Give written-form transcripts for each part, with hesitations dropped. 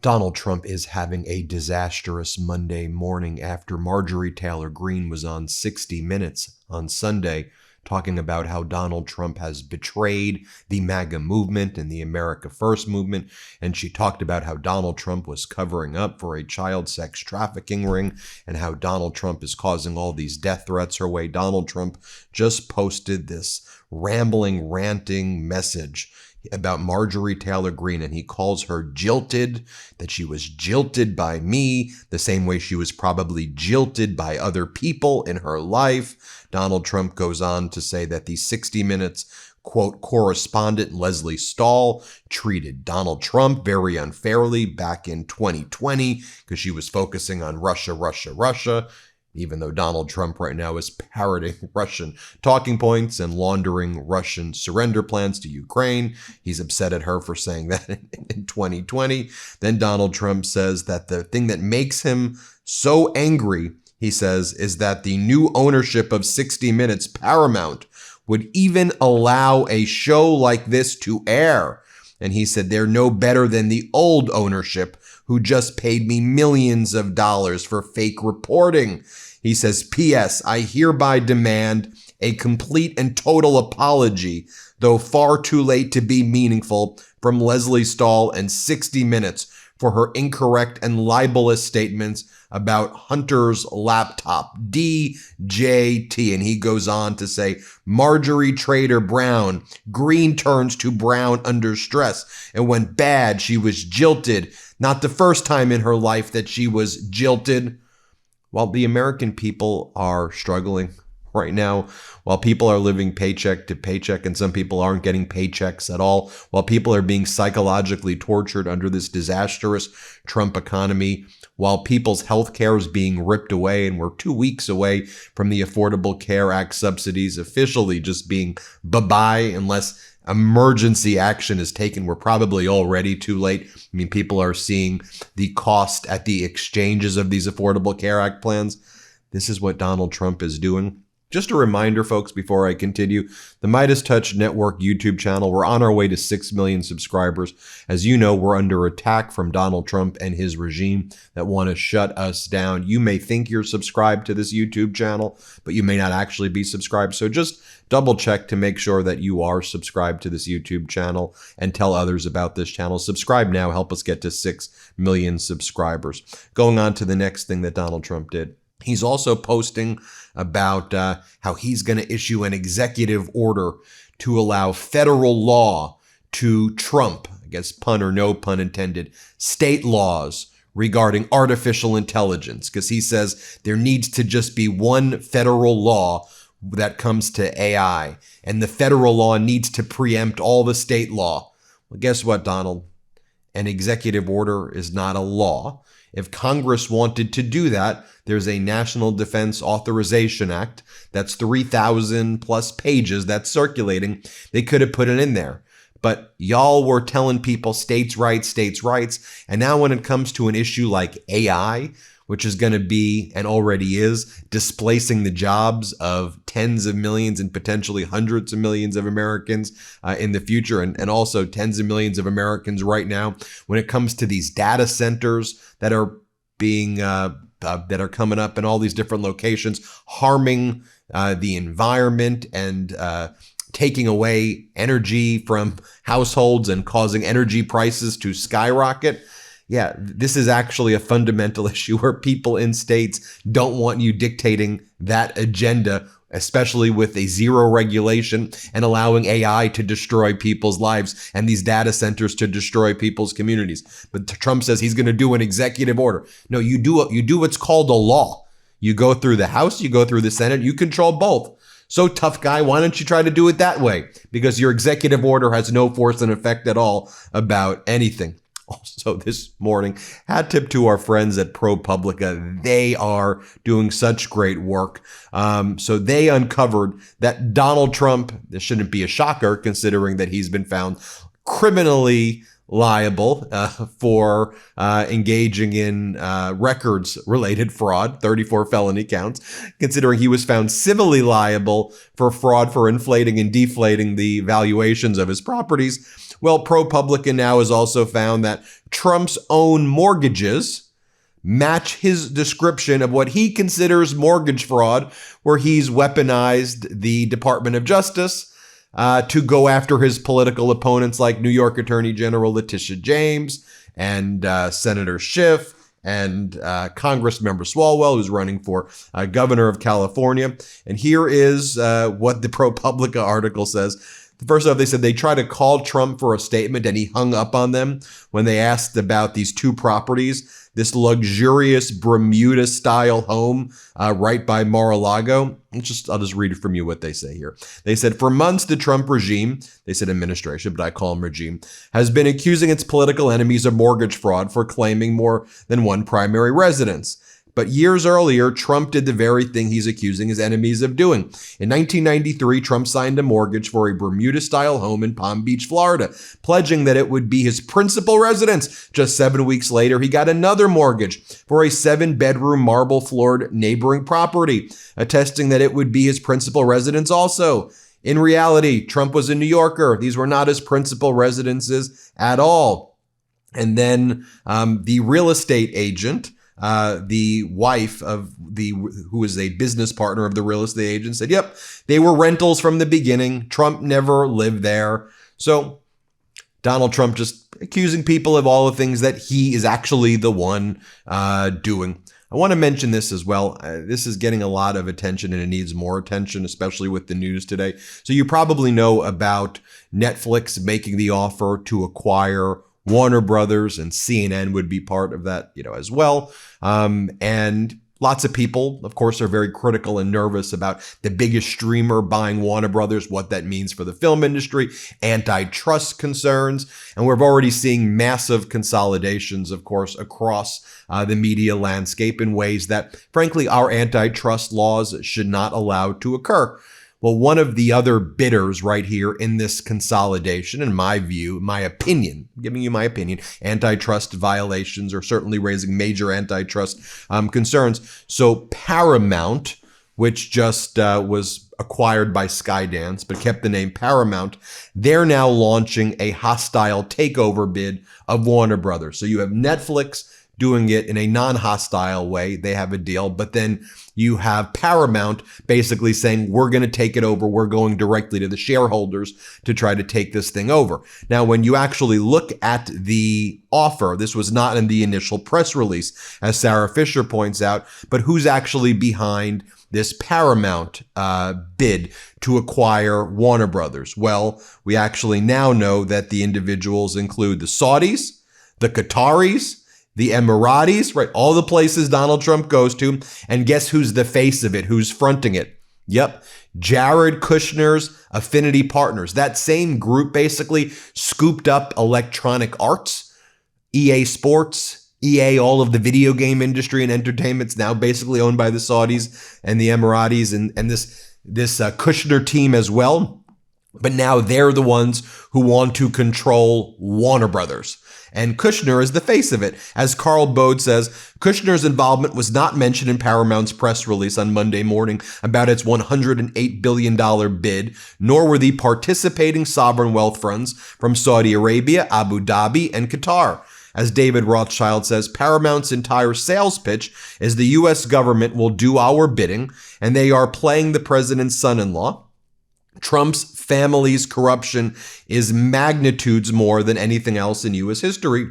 Donald Trump is having a disastrous Monday morning after Marjorie Taylor Greene was on 60 Minutes on Sunday talking about how Donald Trump has betrayed the MAGA movement and the America First movement. And she talked about how Donald Trump was covering up for a child sex trafficking ring and how Donald Trump is causing all these death threats her way. Donald Trump just posted this rambling, ranting message about Marjorie Taylor Greene, and he calls her jilted, that she was jilted by me, the same way she was probably jilted by other people in her life. Donald Trump goes on to say that the 60 Minutes, quote, correspondent Lesley Stahl treated Donald Trump very unfairly back in 2020 because she was focusing on Russia, Russia, Russia. Even though Donald Trump right now is parroting Russian talking points and laundering Russian surrender plans to Ukraine. He's upset at her for saying that in 2020. Then Donald Trump says that the thing that makes him so angry, he says, is that the new ownership of 60 Minutes, Paramount, would even allow a show like this to air. And he said they're no better than the old ownership who just paid me millions of dollars for fake reporting. He says, P.S. I hereby demand a complete and total apology, though far too late to be meaningful, from Lesley Stahl and 60 Minutes for her incorrect and libelous statements about Hunter's laptop, DJT. And he goes on to say, Marjorie Taylor Brown, Greene turns to Brown under stress. And when bad, she was jilted. Not the first time in her life that she was jilted. While the American people are struggling right now, while people are living paycheck to paycheck and some people aren't getting paychecks at all, while people are being psychologically tortured under this disastrous Trump economy, while people's health care is being ripped away and we're 2 weeks away from the Affordable Care Act subsidies officially just being bye-bye unless emergency action is taken. We're probably already too late. I mean, people are seeing the cost at the exchanges of these Affordable Care Act plans. This is what Donald Trump is doing. Just a reminder, folks, before I continue, the MeidasTouch Network YouTube channel, we're on our way to 6 million subscribers. As you know, we're under attack from Donald Trump and his regime that want to shut us down. You may think you're subscribed to this YouTube channel, but you may not actually be subscribed. So just double check to make sure that you are subscribed to this YouTube channel and tell others about this channel. Subscribe now. Help us get to 6 million subscribers. Going on to the next thing that Donald Trump did. He's also posting about how he's going to issue an executive order to allow federal law to trump, I guess pun or no pun intended, state laws regarding artificial intelligence, because he says there needs to just be one federal law that comes to AI, and the federal law needs to preempt all the state law. Well, guess what, Donald? An executive order is not a law. If Congress wanted to do that, there's a National Defense Authorization Act that's 3,000 plus pages that's circulating. They could have put it in there. But y'all were telling people states' rights, states' rights. And now when it comes to an issue like AI, which is going to be, and already is, displacing the jobs of tens of millions and potentially hundreds of millions of Americans in the future, and also tens of millions of Americans right now, when it comes to these data centers that are being that are coming up in all these different locations, harming the environment and taking away energy from households and causing energy prices to skyrocket. Yeah, this is actually a fundamental issue where people in states don't want you dictating that agenda, especially with a zero regulation and allowing AI to destroy people's lives and these data centers to destroy people's communities. But Trump says he's going to do an executive order. No, you do what's called a law. You go through the House, you go through the Senate, you control both. So tough guy, why don't you try to do it that way? Because your executive order has no force and effect at all about anything. Also this morning, hat tip to our friends at ProPublica. They are doing such great work. So they uncovered that Donald Trump, this shouldn't be a shocker considering that he's been found criminally liable for engaging in records-related fraud, 34 felony counts, considering he was found civilly liable for fraud for inflating and deflating the valuations of his properties. Well, ProPublica now has also found that Trump's own mortgages match his description of what he considers mortgage fraud, where he's weaponized the Department of Justice to go after his political opponents like New York Attorney General Letitia James and Senator Schiff and Congressmember Swalwell, who's running for governor of California. And here is what the ProPublica article says. First off, they said they tried to call Trump for a statement and he hung up on them when they asked about these two properties, this luxurious Bermuda-style home right by Mar-a-Lago. I'll just read it from you what they say here. They said, for months, the Trump regime, they said administration, but I call them regime, has been accusing its political enemies of mortgage fraud for claiming more than one primary residence. But years earlier, Trump did the very thing he's accusing his enemies of doing. In 1993, Trump signed a mortgage for a Bermuda-style home in Palm Beach, Florida, pledging that it would be his principal residence. Just 7 weeks later, he got another mortgage for a 7-bedroom marble-floored neighboring property, attesting that it would be his principal residence also. In reality, Trump was a New Yorker. These were not his principal residences at all. And then the real estate agent, the wife of who is a business partner of the real estate agent, said, yep, they were rentals from the beginning. Trump never lived there. So Donald Trump just accusing people of all the things that he is actually the one doing. I want to mention this as well. This is getting a lot of attention and it needs more attention, especially with the news today. So you probably know about Netflix making the offer to acquire Warner Brothers, and CNN would be part of that, as well. And lots of people, of course, are very critical and nervous about the biggest streamer buying Warner Brothers, what that means for the film industry, antitrust concerns. And we're already seeing massive consolidations, of course, across the media landscape in ways that, frankly, our antitrust laws should not allow to occur. Well, one of the other bidders right here in this consolidation, in my view, my opinion, giving you my opinion, antitrust violations are certainly raising major antitrust concerns. So Paramount, which just was acquired by Skydance, but kept the name Paramount, they're now launching a hostile takeover bid of Warner Brothers. So you have Netflix doing it in a non-hostile way. They have a deal, but then you have Paramount basically saying, we're going to take it over. We're going directly to the shareholders to try to take this thing over. Now, when you actually look at the offer, this was not in the initial press release, as Sarah Fisher points out, but who's actually behind this Paramount bid to acquire Warner Brothers? Well, we actually now know that the individuals include the Saudis, the Qataris, the Emiratis, right? All the places Donald Trump goes to. And guess who's the face of it? Who's fronting it? Yep. Jared Kushner's affinity partners. That same group basically scooped up Electronic Arts, EA Sports, EA, all of the video game industry and entertainment's now basically owned by the Saudis and the Emiratis and this Kushner team as well. But now they're the ones who want to control Warner Brothers. And Kushner is the face of it. As Carl Bode says, Kushner's involvement was not mentioned in Paramount's press release on Monday morning about its $108 billion bid, nor were the participating sovereign wealth funds from Saudi Arabia, Abu Dhabi, and Qatar. As David Rothschild says, Paramount's entire sales pitch is the U.S. government will do our bidding, and they are playing the president's son-in-law. Trump's family's corruption is magnitudes more than anything else in U.S. history.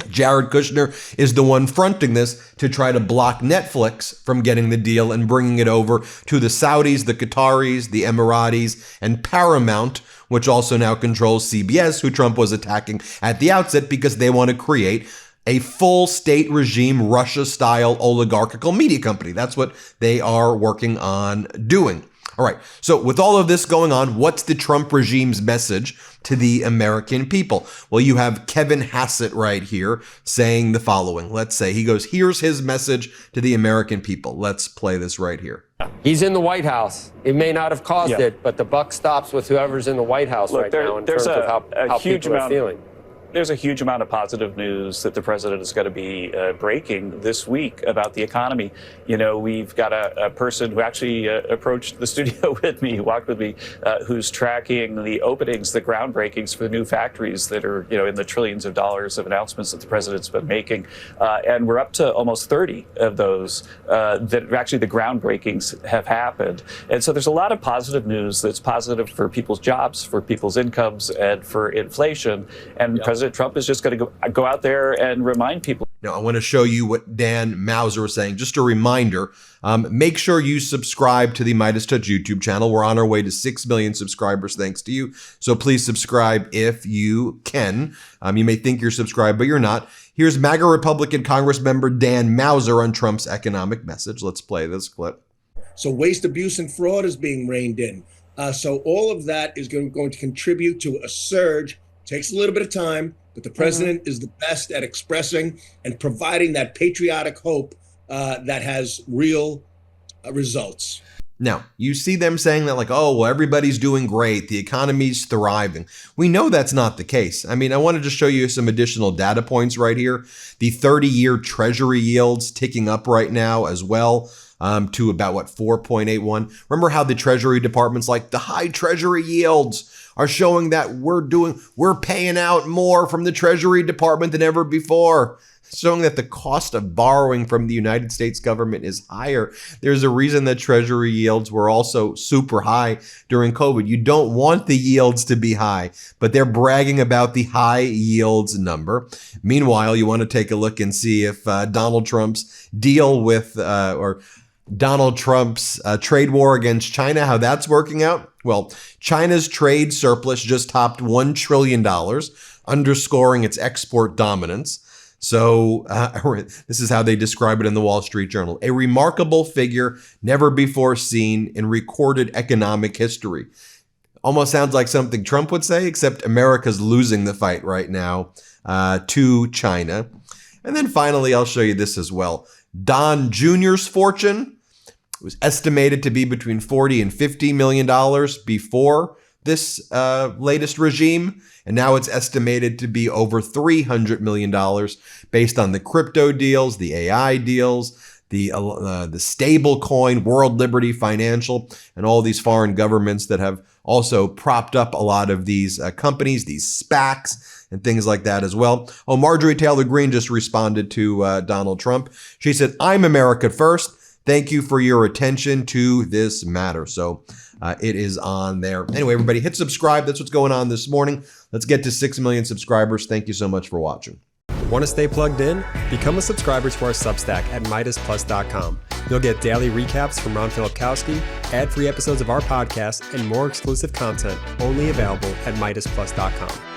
Jared Kushner is the one fronting this to try to block Netflix from getting the deal and bringing it over to the Saudis, the Qataris, the Emiratis, and Paramount, which also now controls CBS, who Trump was attacking at the outset because they want to create a full state regime, Russia-style oligarchical media company. That's what they are working on doing. All right, so with all of this going on, what's the Trump regime's message to the American people? Well, you have Kevin Hassett right here saying the following. Let's say he goes, here's his message to the American people. Let's play this right here. He's in the White House. It may not have caused it, but the buck stops with whoever's in the White House right now in terms of how people are feeling. there's a huge amount of positive news that the president is going to be breaking this week about the economy. You know, we've got a person who actually approached the studio with me, walked with me, who's tracking the openings, the groundbreakings for the new factories that are, you know, in the trillions of dollars of announcements that the president's been making. And we're up to almost 30 of those that actually the groundbreakings have happened. And so there's a lot of positive news that's positive for people's jobs, for people's incomes, and for inflation. And President Trump is just going to go out there and remind people. Now, I want to show you what Dan Mauser was saying. Just a reminder, make sure you subscribe to the MeidasTouch YouTube channel. We're on our way to 6 million subscribers, thanks to you. So please subscribe if you can. You may think you're subscribed, but you're not. Here's MAGA Republican Congress member Dan Mauser on Trump's economic message. Let's play this clip. So waste, abuse, and fraud is being reined in. So all of that is going to contribute to a surge. Takes a little bit of time, but the president is the best at expressing and providing that patriotic hope that has real results. Now, you see them saying that like, oh, well, everybody's doing great. The economy's thriving. We know that's not the case. I mean, I want to just show you some additional data points right here. The 30-year Treasury yields ticking up right now as well. To about, 4.81. Remember how the Treasury Department's like, the high Treasury yields are showing that we're paying out more from the Treasury Department than ever before, showing that the cost of borrowing from the United States government is higher. There's a reason that Treasury yields were also super high during COVID. You don't want the yields to be high, but they're bragging about the high yields number. Meanwhile, you want to take a look and see if Donald Trump's deal with, or Donald Trump's trade war against China, how that's working out. Well, China's trade surplus just topped $1 trillion, underscoring its export dominance. So this is how they describe it in the Wall Street Journal. A remarkable figure never before seen in recorded economic history. Almost sounds like something Trump would say, except America's losing the fight right now to China. And then finally, I'll show you this as well. Don Jr.'s fortune was estimated to be between $40 and $50 million before this latest regime. And now it's estimated to be over $300 million based on the crypto deals, the AI deals, the stable coin, World Liberty Financial, and all these foreign governments that have also propped up a lot of these companies, these SPACs, and things like that as well. Oh, Marjorie Taylor Greene just responded to Donald Trump. She said, "I'm America first. Thank you for your attention to this matter." So it is on there. Anyway, everybody hit subscribe. That's what's going on this morning. Let's get to 6 million subscribers. Thank you so much for watching. Want to stay plugged in? Become a subscriber to our Substack at MeidasPlus.com. You'll get daily recaps from Ron Filipkowski, ad-free episodes of our podcast, and more exclusive content only available at MeidasPlus.com.